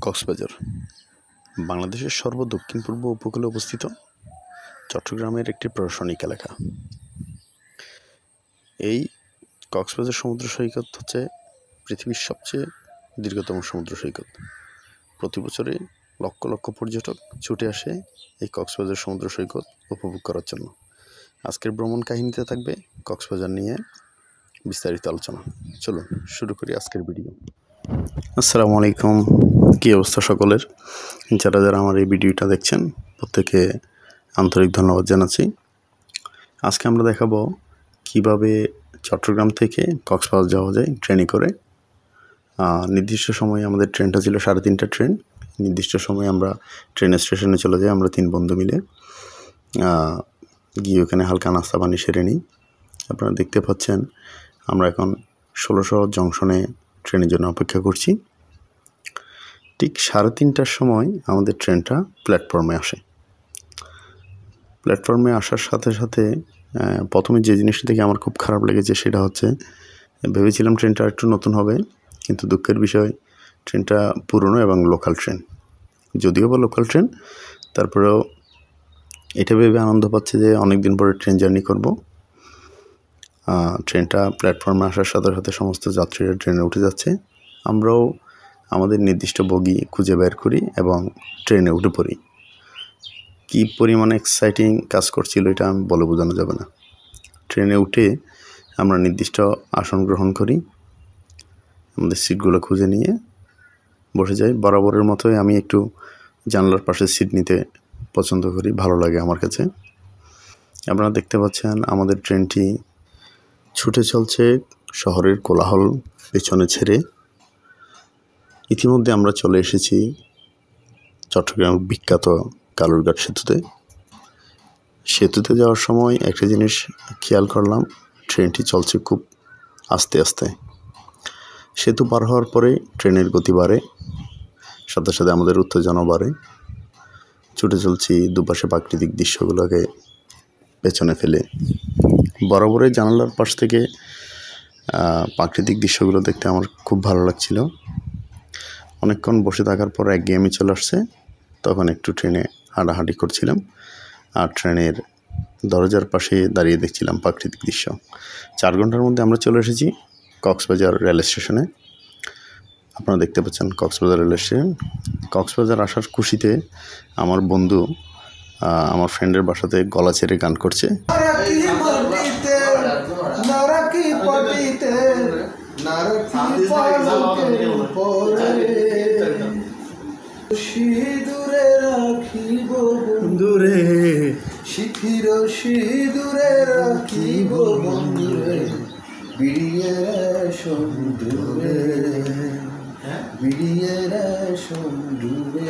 কক্সবাজার বাংলাদেশের সর্ব-দক্ষিণ পূর্ব উপকূলে অবস্থিত চট্টগ্রামের একটি প্রশাসনিক এলাকা। এই কক্সবাজার সমুদ্র সৈকত হচ্ছে পৃথিবীর সবচেয়ে দীর্ঘতম সমুদ্র সৈকত। প্রতি বছরে লক্ষ লক্ষ পর্যটক ছুটে আসে এই কক্সবাজার সমুদ্র সৈকত উপভোগ করার জন্য। আজকের ভ্রমণ কাহিনীতে থাকবে কক্সবাজার নিয়ে বিস্তারিত আলোচনা। চলুন শুরু করি আজকের ভিডিও। আসসালামু আলাইকুম, কী অবস্থা সকলের? যারা যারা আমার এই ভিডিওটা দেখছেন প্রত্যেকে আন্তরিক ধন্যবাদ জানাচ্ছি। আজকে আমরা দেখাবো কিভাবে চট্টগ্রাম থেকে কক্সবাজার যাওয়া যায় ট্রেনে করে। নির্দিষ্ট সময়ে আমাদের ট্রেনটা ছিল 3:30 ট্রেন। নির্দিষ্ট সময়ে আমরা ট্রেনের স্টেশনে চলে যাই, আমরা 3 বন্ধু মিলে গিয়ে ওখানে হালকা নাস্তা পানি সেরে নিই। আপনারা দেখতে পাচ্ছেন আমরা এখন 1600 জংশনে ট্রেনের জন্য অপেক্ষা করছি। ঠিক 3:30টার সময় আমাদের ট্রেনটা প্ল্যাটফর্মে আসে। প্ল্যাটফর্মে আসার সাথে সাথে প্রথমে যে জিনিসটা দেখে আমার খুব খারাপ লেগেছে সেটা হচ্ছে, ভেবেছিলাম ট্রেনটা একটু নতুন হবে, কিন্তু দুঃখের বিষয় ট্রেনটা পুরনো এবং লোকাল ট্রেন। যদিও বা লোকাল ট্রেন, তারপরেও এটা ভেবে আনন্দ পাচ্ছে যে অনেক দিন পরে ট্রেন জার্নি করব। ট্রেনটা প্ল্যাটফর্মে আসার সাথে সাথে সমস্ত যাত্রীরা ট্রেনে উঠে যাচ্ছে। আমরাও আমাদের নির্দিষ্ট বগি খুঁজে বের করি এবং ট্রেনে উঠে পড়ি। কী পরিমাণে এক্সাইটিং কাজ করছিল এটা আমি বলে বোঝানো যাবে না। ট্রেনে উঠে আমরা নির্দিষ্ট আসন গ্রহণ করি, আমাদের সিটগুলো খুঁজে নিয়ে বসে যাই। বরাবরের মতোই আমি একটু জানলার পাশে সিট নিতে পছন্দ করি, ভালো লাগে আমার কাছে। আপনারা দেখতে পাচ্ছেন আমাদের ট্রেনটি ছুটে চলছে শহরের কোলাহল পেছনে ছেড়ে। ইতিমধ্যে আমরা চলে এসেছি চট্টগ্রামের বিখ্যাত কালুরঘাট সেতুতে। সেতুতে যাওয়ার সময় একটা জিনিস খেয়াল করলাম, ট্রেনটি চলছে খুব আস্তে আস্তে। সেতু পার হওয়ার পরে ট্রেনের গতি বাড়ে, সাথে সাথে আমাদের উত্তেজনা বাড়ে। ছুটে চলছি দুপাশে প্রাকৃতিক দৃশ্যগুলোকে পেছনে ফেলে। বরাবরের জানালার পাশ থেকে প্রাকৃতিক দৃশ্যগুলো দেখতে আমার খুব ভালো লাগছিল। অনেকক্ষণ বসে থাকার পর একঘেয়েমি চলে আসছে, তখন একটু ট্রেনে হাঁটাহাঁটি করছিলাম আর ট্রেনের দরজার পাশে দাঁড়িয়ে দেখছিলাম প্রাকৃতিক দৃশ্য। 4 ঘন্টার মধ্যে আমরা চলে এসেছি কক্সবাজার রেল স্টেশনে। আপনারা দেখতে পাচ্ছেন কক্সবাজার রেল স্টেশন। কক্সবাজার আসার খুশিতে আমার বন্ধু আমার ফ্রেন্ডের বাসাতে গলা ছেড়ে গান করছে। সিঁদুরে রাখিব বন্ধুরে, শিখির সিঁদুরে রাখিব বন্ধুরে, বিড়িয়ে সমুদ্রে, বিড়িয়ে সমুদ্রে।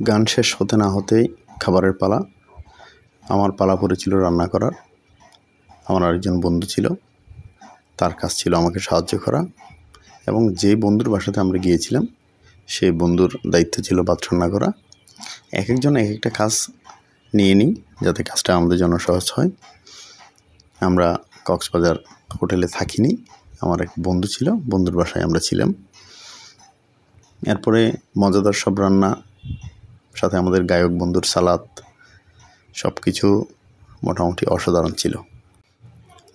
গান শেষ হতে না হতেই খাবারের পালা। আমার পালা পড়েছিল রান্না করার। আমার আরেকজন বন্ধু ছিল, তার কাজ ছিল আমাকে সাহায্য করা, এবং যে বন্ধুর বাসাতে আমরা গিয়েছিলাম সেই বন্ধুর দায়িত্ব ছিল ভাত রান্না করা। এক একজন এক একটা কাজ নিয়ে নিই যাতে কাজটা আমাদের জন্য সহজ হয়। আমরা কক্সবাজার হোটেলে থাকিনি, আমার এক বন্ধু ছিল, বন্ধুর বাসায় আমরা ছিলাম। এরপরে মজাদার সব রান্না, সাথে আমাদের গায়ক বন্ধুর সালাদ, সব কিছু মোটামুটি অসাধারণ ছিল।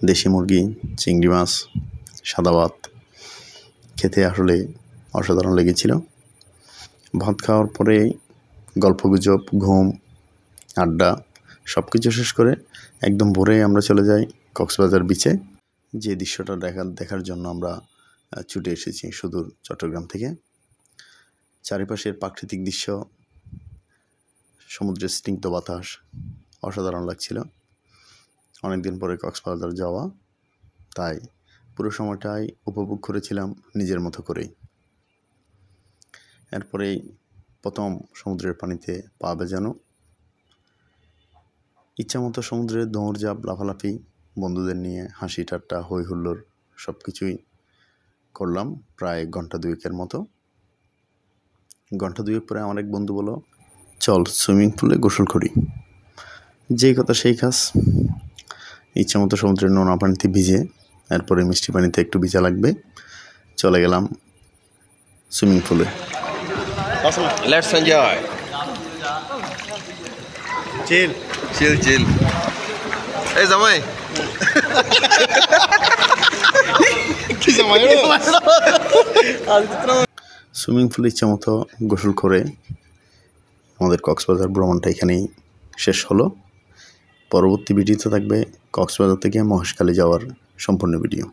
দেশি মুরগি, চিংড়ি মাছ, সাদা ভাত খেতে আসলে অসাধারণ লেগেছিল। ভাত খাওয়ার পরে গল্পগুজব, ঘুম, আড্ডা সব কিছু শেষ করে একদম ভোরে আমরা চলে যাই কক্সবাজার বিচে। যে দৃশ্যটা দেখার জন্য আমরা ছুটে এসেছি সুদূর চট্টগ্রাম থেকে। চারিপাশের প্রাকৃতিক দৃশ্য, সমুদ্রের স্নিগ্ধ বাতাস অসাধারণ লাগছিল। অনেকদিন পরে কক্সবাজার যাওয়া, তাই পুরো সময়টাই উপভোগ করেছিলাম নিজের মতো করেই। এরপরেই প্রথম সমুদ্রের পানিতে পা ভেজানো, ইচ্ছামতো সমুদ্রে দৌড়ঝাঁপ, লাফালাফি, বন্ধুদের নিয়ে হাসি ঠাট্টা, হই হুল্লোড় সব কিছুই করলাম প্রায় 1 ঘন্টা 2 মতো। 1 ঘন্টা 2 পরে আমার এক বন্ধু বলল, চল সুইমিং পুলে গোসল করি। যেই কথা সেই কাজ। ইচ্ছামতো সমুদ্রের নোনা পানিতে ভিজে, এরপরে মিষ্টি পানিতে একটু ভিজা লাগবে, চলে গেলাম সুইমিং পুলে। Let's enjoy. Chill Chill. Hey, Zamai. কি জামাই সুইমিং পুলে ইচ্ছা মতো গোসল করে আমাদের কক্সবাজার ভ্রমণটা এখানেই শেষ হলো। পরবর্তী ভিডিওতে থাকবে কক্সবাজার থেকে মহেশখালী যাওয়ার সম্পূর্ণ ভিডিও।